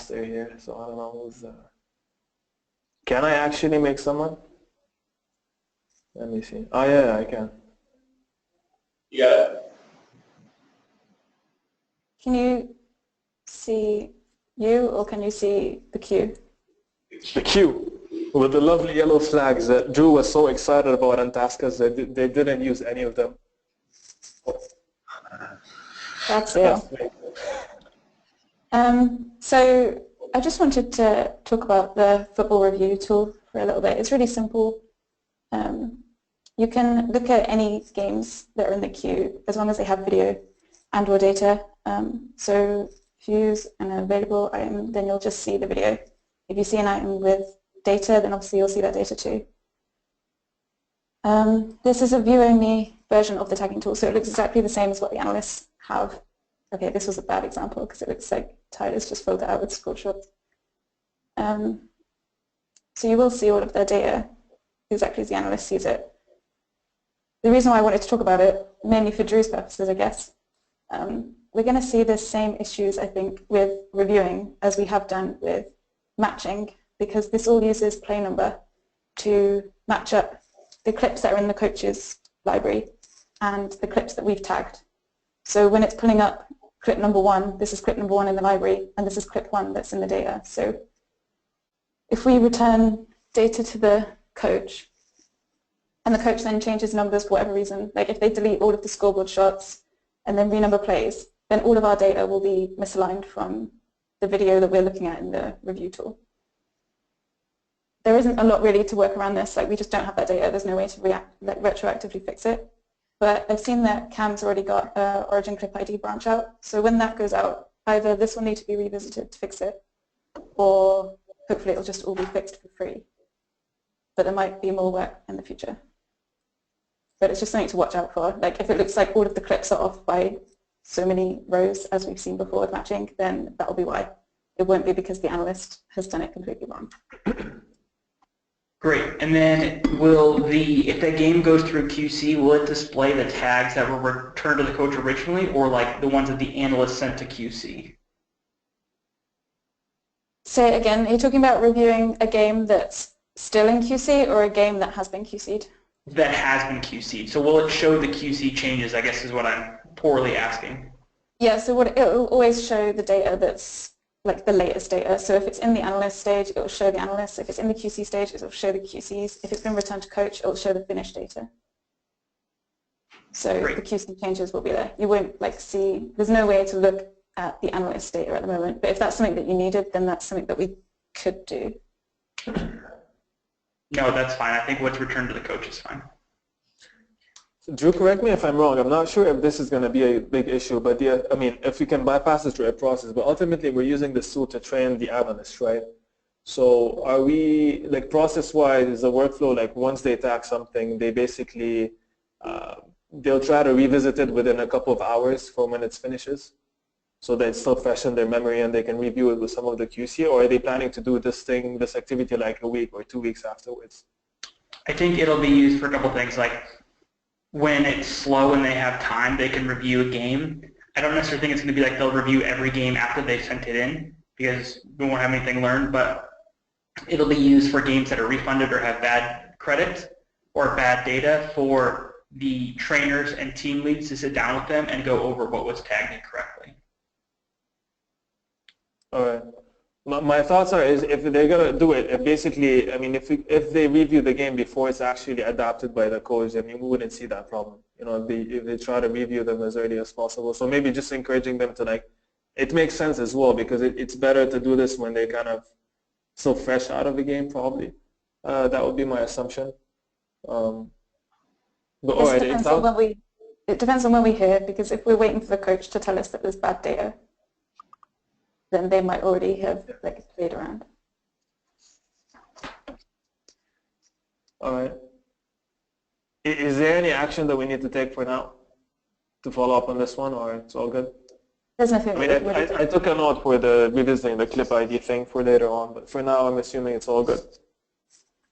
master here, so I don't know who's. Can I actually make someone? Let me see. Oh yeah, I can. Yeah. Can you see you, or can you see the queue? The queue with the lovely yellow flags that Drew was so excited about in Taskas that they didn't use any of them. That's it. So I just wanted to talk about the football review tool for a little bit. It's really simple. You can look at any games that are in the queue as long as they have video and or data. So if you use an available item, then you'll just see the video. If you see an item with data, then obviously you'll see that data too. This is a view-only version of the tagging tool, so it looks exactly the same as what the analysts have. Okay, this was a bad example because it looks like Tyler's just filled it out with screenshots. So you will see all of their data exactly as the analyst sees it. The reason why I wanted to talk about it, mainly for Drew's purposes, I guess, we're going to see the same issues, I think, with reviewing as we have done with matching, because this all uses play number to match up the clips that are in the coach's library and the clips that we've tagged. So when it's pulling up clip number 1, this is clip number 1 in the library, and this is clip 1 that's in the data. So if we return data to the coach, and the coach then changes numbers for whatever reason, like if they delete all of the scoreboard shots and then renumber plays, then all of our data will be misaligned from the video that we're looking at in the review tool. There isn't a lot really to work around this, like we just don't have that data, there's no way to retroactively fix it. But I've seen that Cam's already got Origin Clip ID branch out, so when that goes out, either this will need to be revisited to fix it, or hopefully it'll just all be fixed for free. But there might be more work in the future. But it's just something to watch out for. Like if it looks like all of the clips are off by so many rows as we've seen before with matching, then that'll be why. It won't be because the analyst has done it completely wrong. Great. And then if the game goes through QC, will it display the tags that were returned to the coach originally, or like the ones that the analyst sent to QC? Say it again, are you talking about reviewing a game that's still in QC or a game that has been QC'd? That has been QC'd. So will it show the QC changes, I guess is what I'm poorly asking. Yeah, so it will always show the data that's like the latest data. So if it's in the analyst stage, it will show the analyst. If it's in the QC stage, it will show the QCs. If it's been returned to coach, it will show the finished data. So Great. The QC changes will be there. You won't like see, there's no way to look at the analyst data at the moment, but if that's something that you needed, then that's something that we could do. No, that's fine. I think what's returned to the coach is fine. Drew, correct me if I'm wrong. I'm not sure if this is going to be a big issue, but I mean, if we can bypass this through a process, but ultimately we're using this tool to train the analysts, right? So are we, like process-wise, is the workflow like once they tag something, they basically, they'll try to revisit it within a couple of hours from when it finishes, so that it's still fresh in their memory and they can review it with some of the QC, or are they planning to do this activity like a week or 2 weeks afterwards? I think it'll be used for a couple things, like when it's slow and they have time, they can review a game. I don't necessarily think it's going to be like they'll review every game after they've sent it in, because we won't have anything learned, but it'll be used for games that are refunded or have bad credit or bad data for the trainers and team leads to sit down with them and go over what was tagged incorrectly. All right. My thoughts are is if they're gonna do it, if basically, I mean, if they review the game before it's actually adapted by the coach, I mean, we wouldn't see that problem. You know, if they try to review them as early as possible. So maybe just encouraging them to like, it makes sense as well because it's better to do this when they're kind of so fresh out of the game, probably. That would be my assumption. But all right, it depends on when we hear, because if we're waiting for the coach to tell us that there's bad data, then they might already have like played around. All right. Is there any action that we need to take for now to follow up on this one, or it's all good? There's nothing. I mean, I took a note for the revisiting the clip ID thing for later on, but for now, I'm assuming it's all good.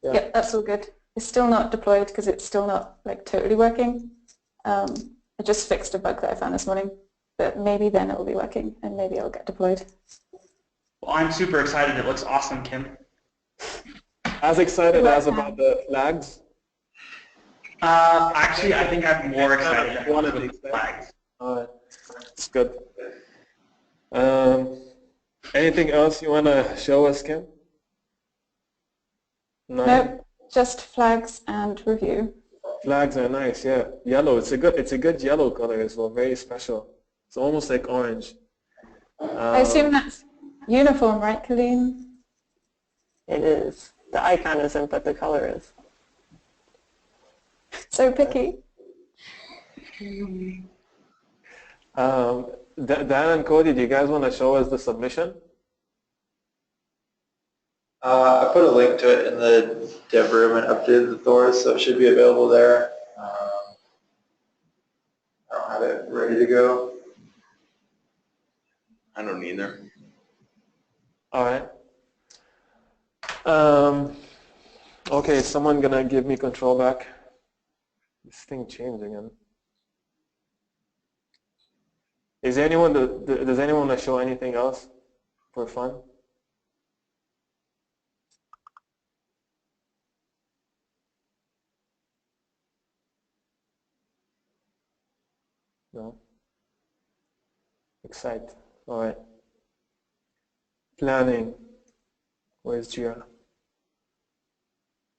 Yeah, yep, that's all good. It's still not deployed because it's still not like totally working. I just fixed a bug that I found this morning, but maybe then it will be working and maybe it'll get deployed. Well, I'm super excited. It looks awesome, Kim. As excited as about the flags? Actually, I think I'm more excited You want to about be the excited? flags. Alright, it's good. Anything else you want to show us, Kim? No? Nope, just flags and review. Flags are nice, yeah. Yellow, it's a good yellow color as well, very special. It's almost like orange. I assume that's uniform, right, Colleen? It is. The icon isn't, but the color is. So picky. Dan and Cody, do you guys want to show us the submission? I put a link to it in the dev room and updated the Thors, so it should be available there. I don't have it ready to go. I don't either. All right. Okay, is someone gonna give me control back? This thing changed again. Is anyone does anyone want to show anything else for fun? No. Excite. All right. Planning. Where's Jira?